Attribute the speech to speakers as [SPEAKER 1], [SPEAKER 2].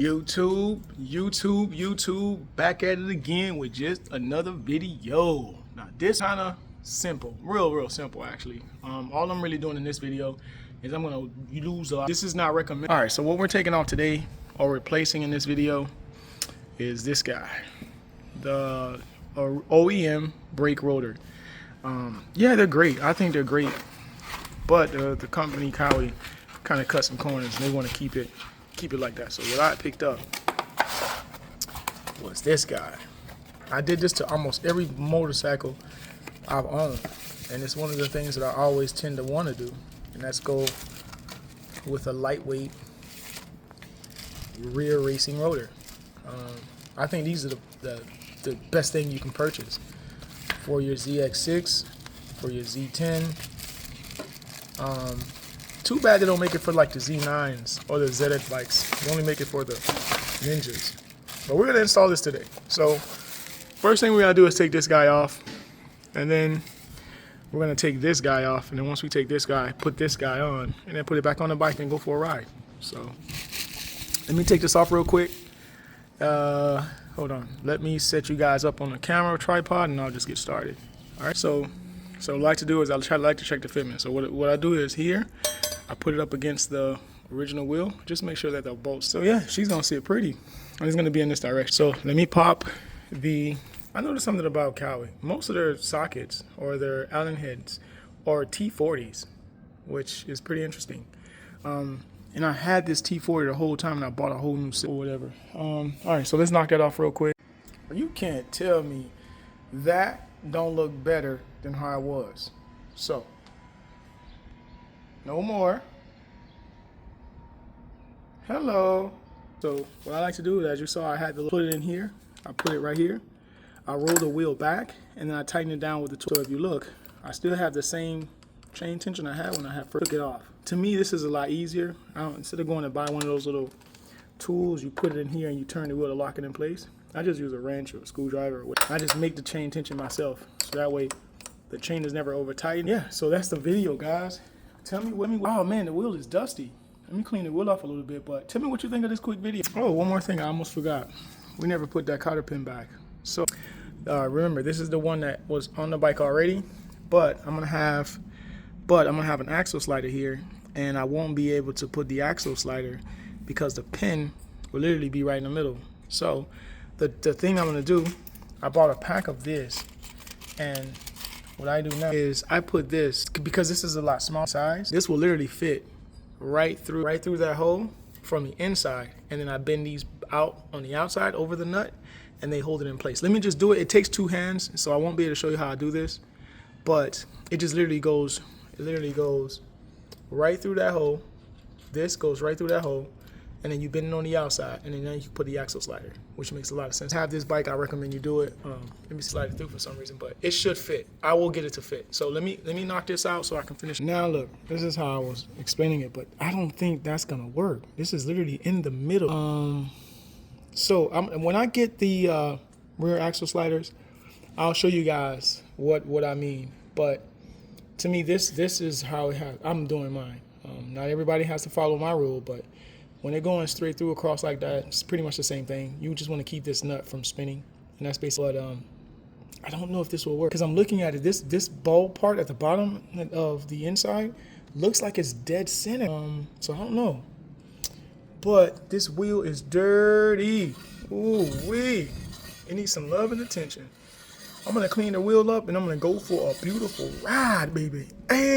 [SPEAKER 1] YouTube, back at it again with just another video. Now this kind of simple, real simple actually. All I'm really doing in this video is I'm gonna use a lot. This is not recommended. All right, so what we're taking off today or replacing in this video is this guy, the OEM brake rotor. Yeah, they're great. I think they're great, but the company Kawi kind of cut some corners and they want to keep it like that. So what I picked up was this guy. I did this to almost every motorcycle I've owned, and it's one of the things that I always tend to want to do, and that's go with a lightweight rear racing rotor. I think these are the best thing you can purchase for your ZX6, for your Z10. Too bad they don't make it for like the Z9s or the ZX bikes. They only make it for the Ninjas. But we're gonna install this today. So first thing we gotta do is take this guy off, and then we're gonna take this guy off, and then once we take this guy, put this guy on, and then put it back on the bike and go for a ride. So let me take this off real quick. Hold on. Let me set you guys up on the camera tripod, and I'll just get started. All right. So what I like to do is I like to check the fitment. So what I do is here, I put it up against the original wheel, just make sure that the bolts. So yeah, she's gonna see it pretty, and it's gonna be in this direction. So let me pop the. I noticed something about Kawi. Most of their sockets or their Allen heads are T40s, which is pretty interesting. And I had this T40 the whole time, and I bought a whole new set or whatever. All right, so let's knock that off real quick. You can't tell me that don't look better than how it was. So no more. Hello. So what I like to do is, as you saw, I had to put it in here. I put it right here. I roll the wheel back, and then I tighten it down with the tool. So if you look, I still have the same chain tension I had when I first took it off. To me, this is a lot easier. Instead of going to buy one of those little tools, you put it in here and you turn the wheel to lock it in place. I just use a wrench or a screwdriver. I just make the chain tension myself, so that way the chain is never over tightened. Yeah, so that's the video, guys. Tell me, oh man, the wheel is dusty. Let me clean the wheel off a little bit, but tell me what you think of this quick video. Oh, one more thing I almost forgot. We never put that cotter pin back. So remember, this is the one that was on the bike already, but I'm gonna have an axle slider here, and I won't be able to put the axle slider because the pin will literally be right in the middle. So the thing I'm gonna do, I bought a pack of this, and what I do now is I put this, because this is a lot smaller size, this will literally fit right through that hole from the inside, and then I bend these out on the outside over the nut, and they hold it in place. Let me just do it. It takes two hands, so I won't be able to show you how I do this, but it just literally goes right through that hole. This goes right through that hole, and then you bend it on the outside, and then you put the axle slider, which makes a lot of sense. Have this bike, I recommend you do it. Let me slide it through for some reason, but it should fit. I will get it to fit. So let me knock this out so I can finish. Now look, this is how I was explaining it, but I don't think that's gonna work. This is literally in the middle. So when I get the rear axle sliders, I'll show you guys what I mean. But to me, this is how I'm doing mine. Not everybody has to follow my rule, but when they're going straight through across like that, it's pretty much the same thing. You just want to keep this nut from spinning, and that's basically. But I don't know if this will work, because I'm looking at it. This bulb part at the bottom of the inside looks like it's dead center. So I don't know. But this wheel is dirty. Ooh wee! It needs some love and attention. I'm gonna clean the wheel up, and I'm gonna go for a beautiful ride, baby. Hey.